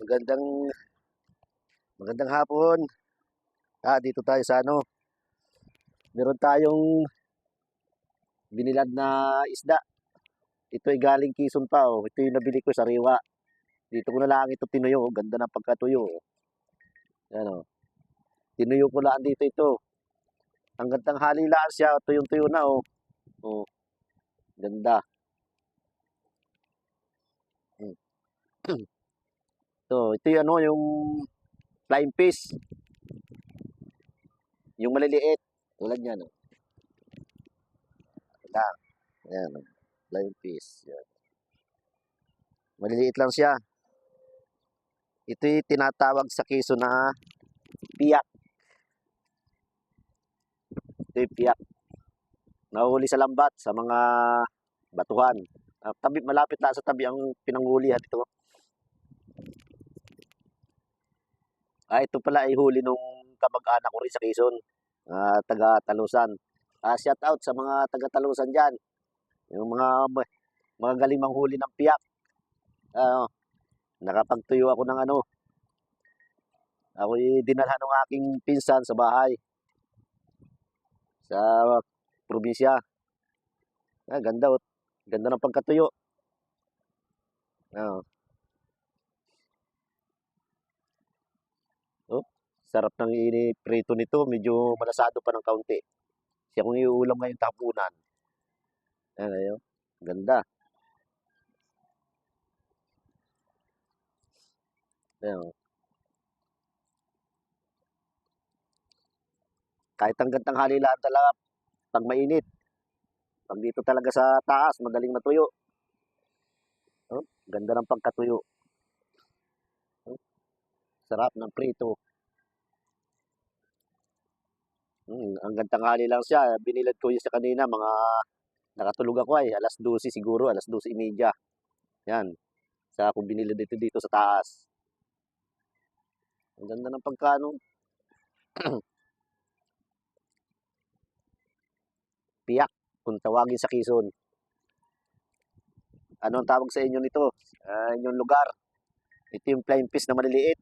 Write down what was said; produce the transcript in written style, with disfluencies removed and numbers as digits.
Magandang magandang hapon. Dito tayo sa meron tayong binilad na isda. Ito ay galing Quezon pa, oh. Ito yung nabili ko sa Riwa. Dito ko na lang ito tinuyo, oh. Ganda ng pagkatuyo, oh. Ano, tinuyo ko lang dito ito. Hanggang tanghali lang siya, tuyong-tuyo na, oh. Oh, ganda. Hmm. Ito yung yung flying fish. Yung maliliit. Tulad niyan, oh. Lang. Ayan, oh. Flying fish. Yan. Maliliit lang siya. Ito yung tinatawag sa Quezon na piyak. Ito yung piyak. Nahuhuli sa lambat, sa mga batuhan. Malapit na sa tabi ang pinanghulihan ito. Ito pala ay huli nung kamag-anak ko rin sa Quezon, taga Talusan. Shout out sa mga taga Talusan dyan. Yung mga galing manghuli ng piyak. Nakapagtuyo ako ng ako'y dinalhan ng aking pinsan sa bahay. Sa probinsya. Ganda, oh. Ganda ng pagkatuyo. Oh, sarap ng prito nito. Medyo malasado pa ng kaunti. Siya kung iuulam ngayong tapunan. Ayun. Ganda. Ayun. Kahit hanggang tanghali lang talaga pag mainit. Pag dito talaga sa taas, madaling matuyo. Oh, ganda ng pagkatuyo. Oh, sarap ng prito. Hanggang tanghali lang siya. Binilad ko yun sa kanina, nakatulog ako ay alas 12 siguro, alas 12:30. Yan. Sa akong binilad dito sa taas. Ang ganda ng pagkano. Piyak, kung tawagin sa Quezon. Ano ang tawag sa inyo nito? Inyong lugar. Ito yung flying fish na maliliit.